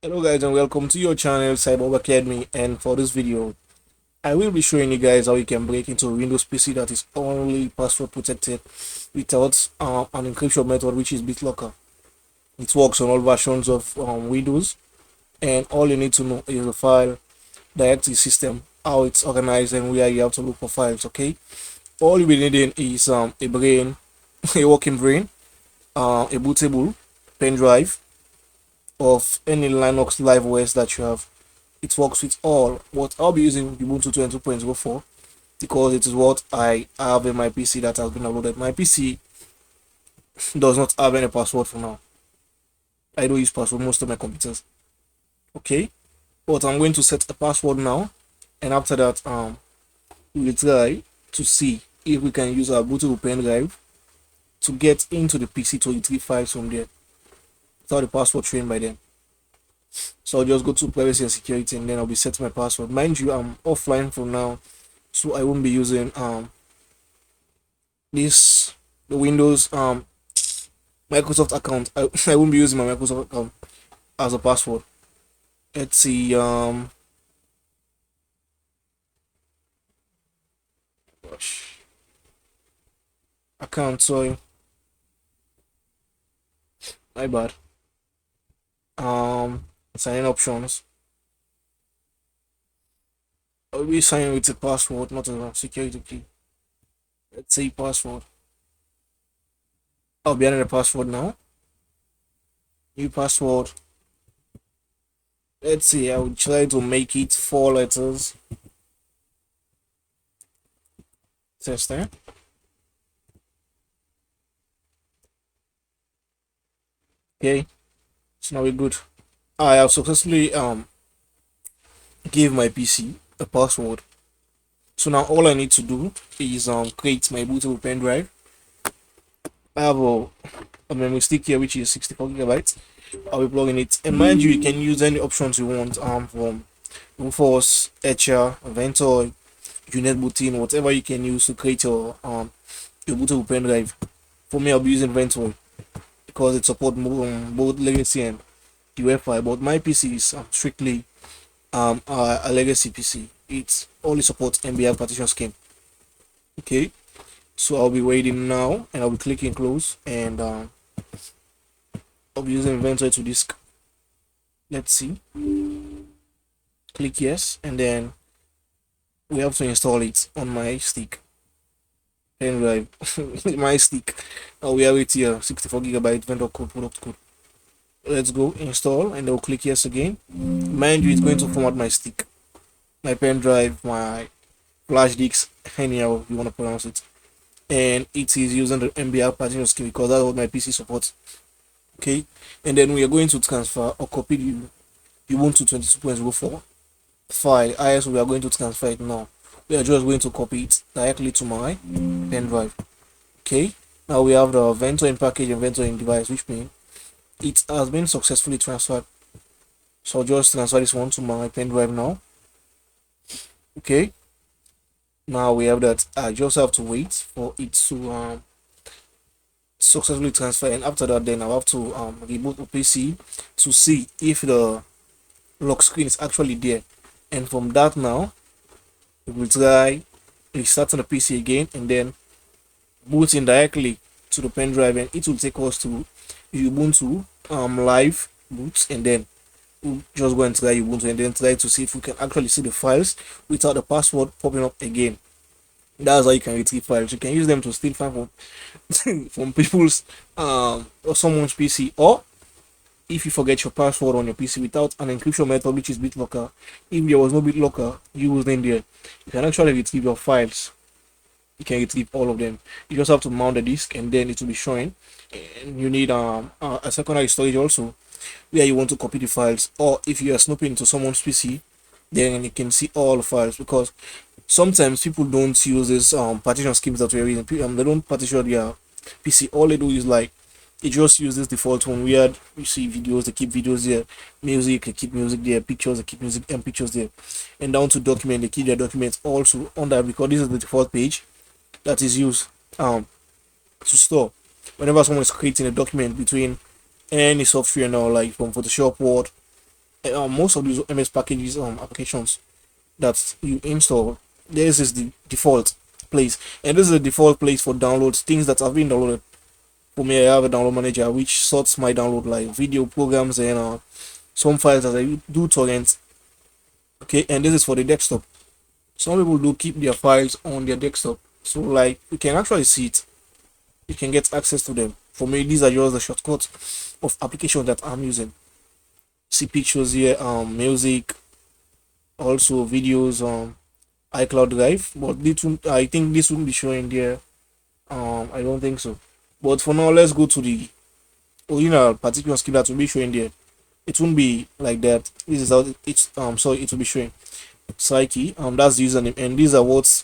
Hello guys and welcome to your channel Cyber Academy, and for this video I will be showing you guys how you can break into a Windows PC that is only password protected without an encryption method, which is BitLocker. It works on all versions of Windows, and all you need to know is the file directory system, how it's organized and where you have to look for files. Okay, all you'll be needing is a brain, a working brain, a bootable pen drive of any Linux live OS that you have. It works with all, but I'll be using Ubuntu 22.04 because it is what I have in my PC that has been uploaded. My PC does not have any password for now. I don't use password most of my computers. Okay, but I'm going to set a password now, and after that we will try to see if we can use our bootable pen drive to get into the PC to retrieve files from there without the password trained by them. So I'll just go to privacy and security, and then I'll be setting my password. Mind you, I'm offline for now, so I won't be using this the Windows Microsoft account. I won't be using my Microsoft account as a password. Let's see, gosh, account, sorry, my bad. Sign in options. I'll be signing with a password, not a security key. Let's say password. I'll be adding a password now. New password. Let's see, I will try to make it 4 letters. Test there. Okay, so now we're good. I have successfully gave my PC a password. So now all I need to do is create my bootable pen drive. I have a memory stick here which is 64 gigabytes. I'll be plugging it, and mind you, you can use any options you want from Rufus, Etcher, Ventor, Unit Booting, whatever you can use to create your bootable pen drive. For me, I'll be using Ventor because it supports both legacy and UEFI. But my PC is strictly a legacy PC. It only supports MBR partition scheme. Okay, so I'll be waiting now, and I'll be clicking close, and I'll be using inventory to disk. Let's see. Click yes, and then we have to install it on my stick. Pen drive, my stick. Now we have it here, 64 gigabyte vendor code, product code. Let's go install, and I'll click yes again. Mind you, it's going to format my stick, my pen drive, my flash disks, anyhow you want to pronounce it, and it is using the MBR partition scheme because that's what my PC supports. Okay, and then we are going to transfer or copy the Ubuntu 22.04 file as we are going to transfer it now. We are just going to copy it directly to my pen drive. Okay, now we have the Ventor in package and Ventor in device, which means it has been successfully transferred. So I'll just transfer this one to my pen drive now. Okay, now we have that. I just have to wait for it to successfully transfer, and after that then I'll have to reboot the PC to see if the lock screen is actually there, and from that now we will try restarting the PC again and then booting directly to the pen drive, and it will take us to Ubuntu live boots, and then we'll just go and try Ubuntu and then try to see if we can actually see the files without the password popping up again. That's how you can retrieve files. You can use them to steal files from from people's or someone's PC, or if you forget your password on your PC without an encryption method, which is BitLocker. If there was no BitLocker used in there, you can actually retrieve your files. You can retrieve all of them. You just have to mount the disk, and then it will be showing. And you need a secondary storage also, where you want to copy the files, or if you are snooping into someone's PC, then you can see all the files, because sometimes people don't use this partition schemes that we're using. They don't partition their PC. All they do is like they just use this default one where you see videos, they keep videos there, music, they keep music there, pictures, they keep music and pictures there, and down to document, they keep their documents also on that, because this is the default page that is used to store whenever someone is creating a document between any software now, like from Photoshop, Word, most of these MS packages applications that you install, this is the default place, and this is the default place for downloads, things that have been downloaded. For me, I have a download manager which sorts my download like video programs and some files that I do torrent. Okay, and this is for the desktop. Some people do keep their files on their desktop, so like you can actually see it, you can get access to them. For me, these are just the shortcuts of applications that I'm using. See pictures here, music, also videos, iCloud Drive, but I think this wouldn't be showing there. I don't think so. But for now, let's go to the original particular skill that will be showing there. It won't be like that. This is how it's so it will be showing. Psyche, that's the username, and these are what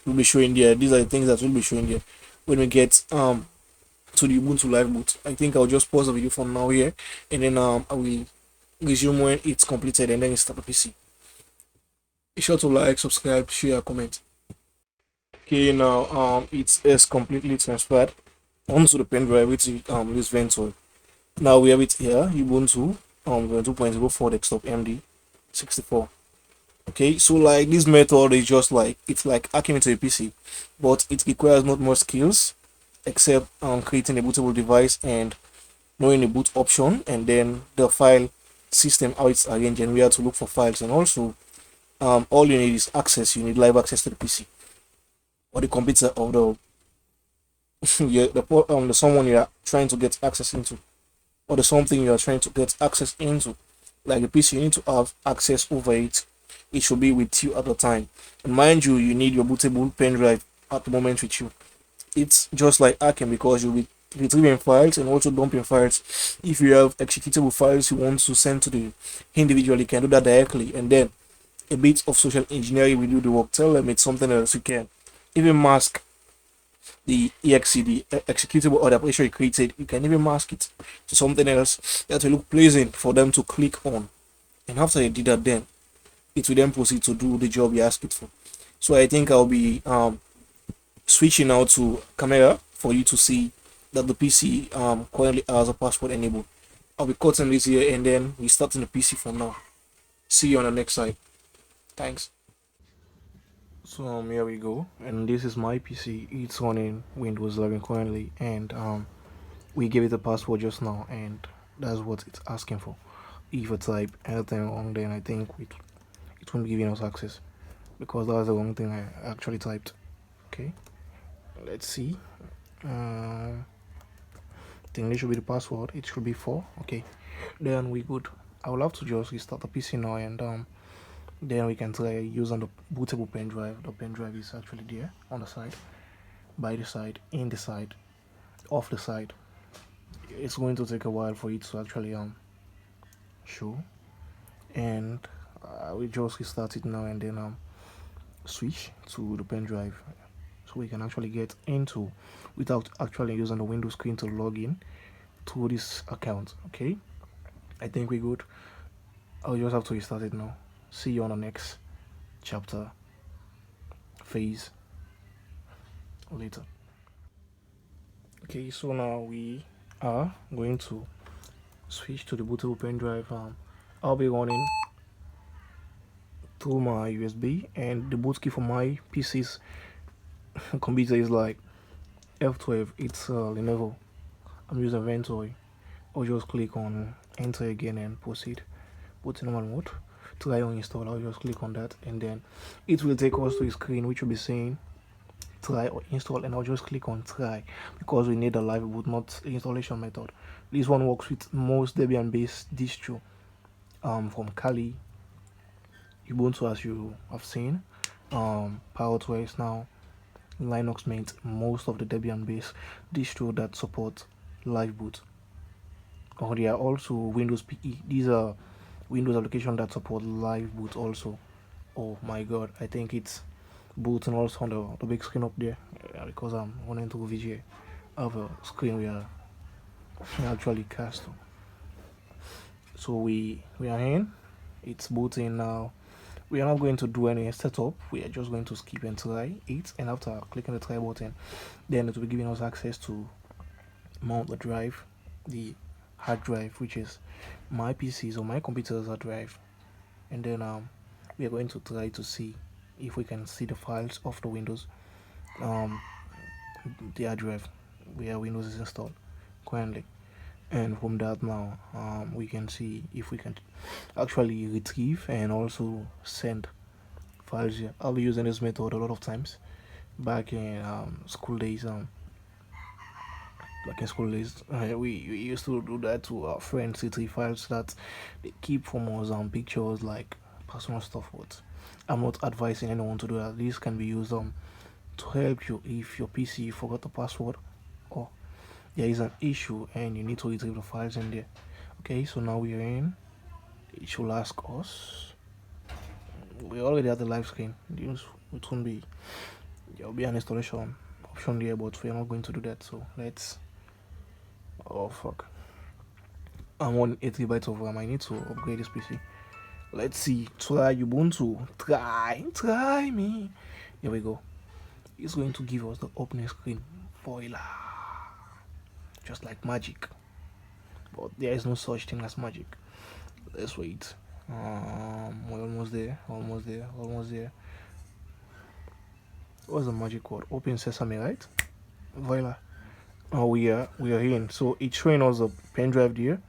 will be showing there. These are the things that will be showing there when we get to the Ubuntu Live boot. I think I'll just pause the video for now here, and then I will resume when it's completed, and then start the PC. Be sure to like, subscribe, share, comment. Okay, now it is completely transferred onto the pen drive with this Ventoy. Now we have it here, Ubuntu 2.04 desktop MD 64. Okay, so like this method is just like it's like hacking into a PC, but it requires not more skills except creating a bootable device and knowing the boot option, and then the file system, how it's arranged and where to look for files, and also all you need is access. You need live access to the PC or the computer of the yeah, the someone you are trying to get access into, or the something you are trying to get access into. Like the PC, you need to have access over it. It should be with you at the time, and mind you, you need your bootable pen drive at the moment with you. It's just like hacking because you'll be retrieving files and also dumping files. If you have executable files you want to send to the individual, you can do that directly, and then a bit of social engineering will do the work. Tell them it's something else. You can even mask the exe, the executable or the application you created. You can even mask it to something else that will look pleasant for them to click on, and after you did that, then it will then proceed to do the job you ask it for. So I think I'll be switching now to camera for you to see that the PC currently has a password enabled. I'll be cutting this here, and then we start in the PC for now. See you on the next side. Thanks. So here we go, and this is my PC. It's running Windows 11 currently, and we gave it a password just now, and that's what it's asking for. If I type anything wrong, then I think it won't be giving us access because that was the wrong thing I actually typed. Okay, let's see. I think this should be the password. It should be 4. Okay, then we good. I will have to just restart the PC now, and then we can try using the bootable pen drive. The pen drive is actually there on the side, by the side, in the side, off the side. It's going to take a while for it to actually show, and we just restart it now, and then switch to the pen drive so we can actually get into without actually using the Windows screen to log in to this account. Okay, I think we're good. I'll just have to restart it now. See you on the next chapter phase later. Okay, so now we are going to switch to the bootable pen drive. I'll be running through my USB, and the boot key for my PC's computer is like F12. It's Lenovo. I'm using Ventoy. I'll just click on enter again and proceed. Put in normal mode. Try on install. I'll just click on that, and then it will take us to a screen which will be saying try or install, and I'll just click on try because we need a live boot, not the installation method. This one works with most Debian based distro from Kali, Ubuntu, as you have seen, PowerOS now, Linux Mint, most of the Debian based distro that support live boot. Or there are also Windows PE. These are Windows applications that support live boot also. Oh my god, I think it's booting also on the big screen up there, because I'm running through VGA. I have a screen where I actually cast. So we are in, it's booting now. We are not going to do any setup, we are just going to skip and try it, and after clicking the try button, then it will be giving us access to mount the drive, the hard drive, which is my PC's or my computer's hard drive, and then we are going to try to see if we can see the files of the Windows, um, the hard drive where Windows is installed currently. And from that now, we can see if we can actually retrieve and also send files here. I'll be using this method a lot of times back in school days. Back in school days, we used to do that to our friends, retrieve files that they keep from us, pictures like personal stuff. But I'm not advising anyone to do that. This can be used to help you if your PC forgot the password or there is an issue and you need to retrieve the files in there. Okay, so now we are in. It should ask us. We already have the live screen. It won't be. There will be an installation option there, but we are not going to do that. So let's. Oh fuck! I'm on 8 GB of RAM. I need to upgrade this PC. Let's see. Try Ubuntu. Try me. Here we go. It's going to give us the opening screen. Voila! Just like magic. But there is no such thing as magic. Let's wait. We're almost there. Almost there. Almost there. What's the magic word? Open sesame, right? Voila. Oh, we are in. So it's showing us a pen drive there.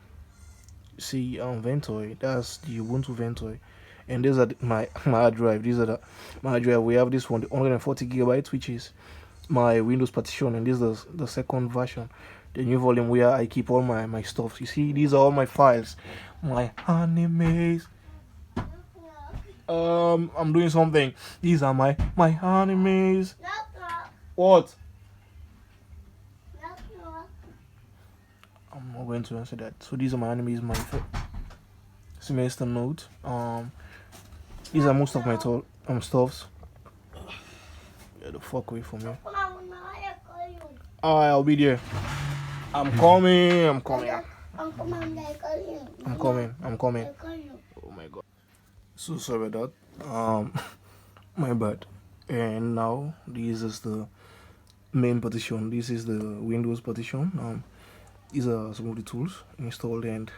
See, Ventoy. That's the Ubuntu Ventoy. And these are my hard drive. These are my hard drive. We have this one, the 140 gigabytes, which is my Windows partition, and this is the second version, the new volume where I keep all my stuff. You see, these are all my files, my animes. I'm doing something. These are my animes. What? I'm not going to answer that. So these are my animes, my semester note. These are most of my stuffs. Get the fuck away from me. I'll be there. I'm coming. I'm coming. Oh my god. So sorry about that. My bad. And now this is the main partition. This is the Windows partition. These are some of the tools installed, and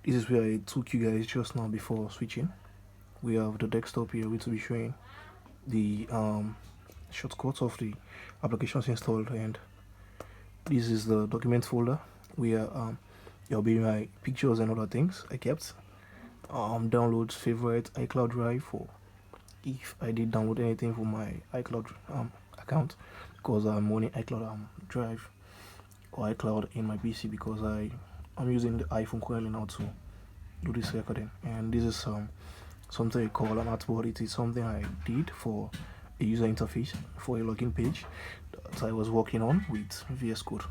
this is where I took you guys just now before switching. We have the desktop here, which will be showing the shortcuts of the applications installed, and this is the document folder where there'll be my pictures and other things I kept. Downloads, favorite, iCloud drive for if I did download anything from my iCloud account, because I'm running iCloud drive or iCloud in my PC because I'm using the iPhone currently now to do this recording. And this is something I call an artboard. It is something I did for a user interface for a login page that I was working on with VS Code.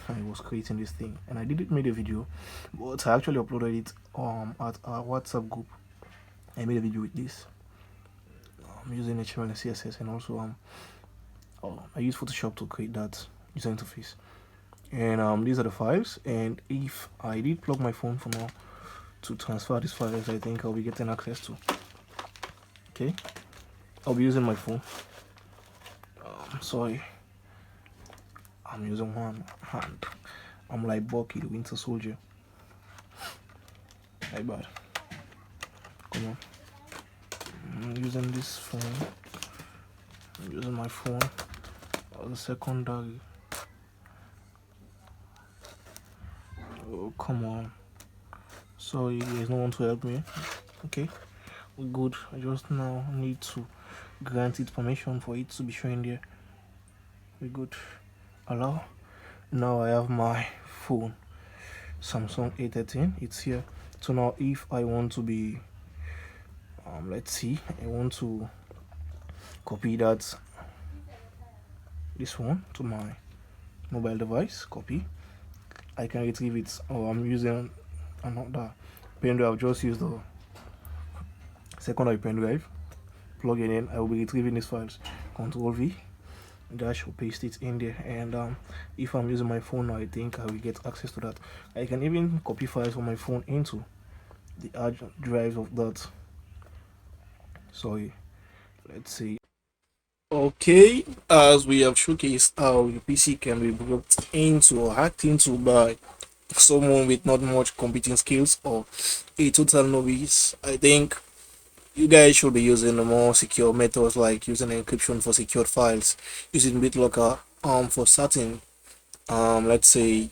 I was creating this thing, and I didn't make a video, but I actually uploaded it at our WhatsApp group. I made a video with this. I'm using HTML and CSS, and also I use Photoshop to create that user interface. And these are the files. And if I did plug my phone for now to transfer these files, I think I'll be getting access to. Okay, I'll be using my phone. Sorry, I'm using one hand. I'm like Bucky the Winter Soldier. My bad. Come on. I'm using this phone. I'm using my phone as a secondary. Oh, come on. Sorry, there's no one to help me. Okay, we're good. I just now need to grant it permission for it to be showing there. We're good. Allow. Now I have my phone, Samsung A13. It's here. So now if I want to be let's see, I want to copy this one to my mobile device. Copy. I can retrieve it. I'm using another pen drive. I've just used the secondary pen drive. Plug it in. I will be retrieving these files. Control V. Dash will paste it in there. And if I'm using my phone now, I think I will get access to that. I can even copy files from my phone into the hard drive of that. Sorry. Let's see. Okay, as we have showcased how your PC can be broken into or hacked into by someone with not much computing skills or a total novice, I think you guys should be using more secure methods like using encryption for secured files, using BitLocker for certain let's say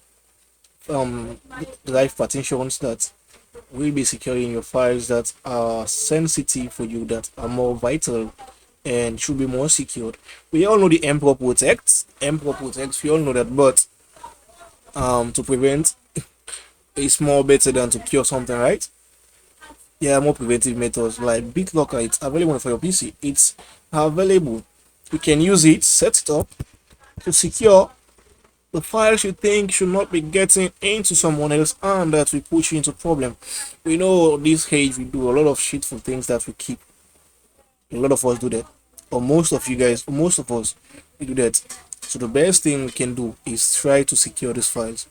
drive partitions that will be securing your files that are sensitive for you, that are more vital and should be more secured. We all know the Emperor protects. Emperor protects. We all know that, but to prevent is more better than to cure something, right? There are more preventive methods like BitLocker. It's available for your PC. It's available. You can use it, set it up to secure the files you think should not be getting into someone else, and that will put you into problem. We know this age we do a lot of shit for things that we keep. A lot of us do that, or most of you guys, or most of us, we do that. So the best thing we can do is try to secure these files.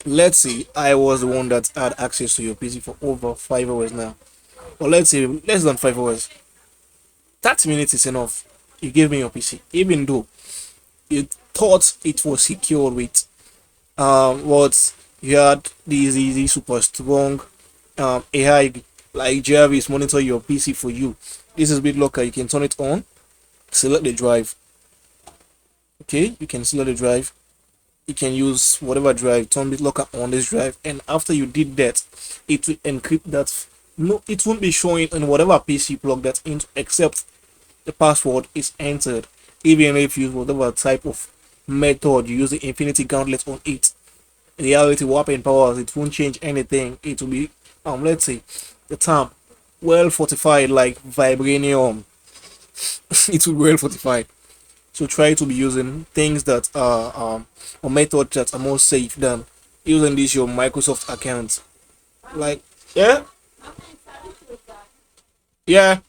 Let's say I was the one that had access to your PC for over 5 hours now, or let's say less than 5 hours. 30 minutes is enough. You gave me your PC, even though you thought it was secure with what you had these easy super strong AI like Jarvis monitor your PC for you. This is BitLocker. You can turn it on, select the drive. Okay, you can select the drive. You can use whatever drive, turn BitLocker on this drive, and after you did that, it will encrypt that. No, it won't be showing in whatever PC you plug that into, except the password is entered. Even if you use whatever type of method you use, the infinity gauntlet on it, reality warping powers, it won't change anything. It will be let's say the term well fortified like vibranium. It will be well fortified. So try to be using things that are or methods that are more safe than using this your Microsoft account. Like, yeah, yeah.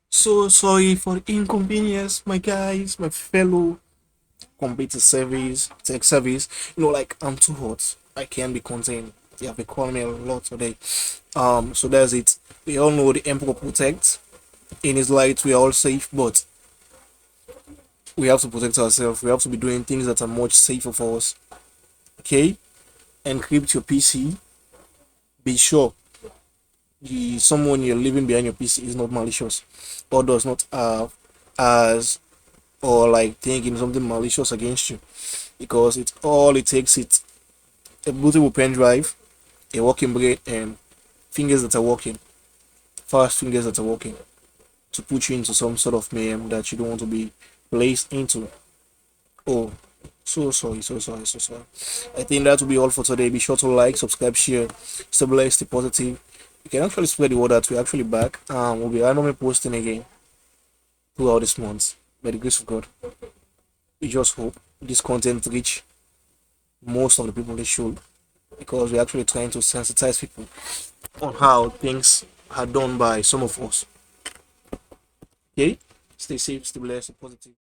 So sorry for the inconvenience, my guys, my fellow computer service, tech service. Like I'm too hot. I can't be contained. You have been calling me a lot today. So that's it. We all know the Emperor protects. In his light, we are all safe, but we have to protect ourselves. We have to be doing things that are much safer for us. Okay? Encrypt your PC. Be sure the someone you're leaving behind your PC is not malicious or does not have as or like thinking something malicious against you, because it's all it takes it a bootable pen drive, a working brain, and fingers that are working, fast fingers that are working, to put you into some sort of mayhem that you don't want to be placed into. Oh, so sorry, so sorry, so sorry. I think that will be all for today. Be sure to like, subscribe, share, stay blessed, stay positive. You can actually spread the word that we're actually back. We'll be randomly posting again throughout this month. By the grace of God, we just hope this content reach most of the people they should, because we're actually trying to sensitize people on how things are done by some of us. Okay? Stay safe, stay blessed, stay positive.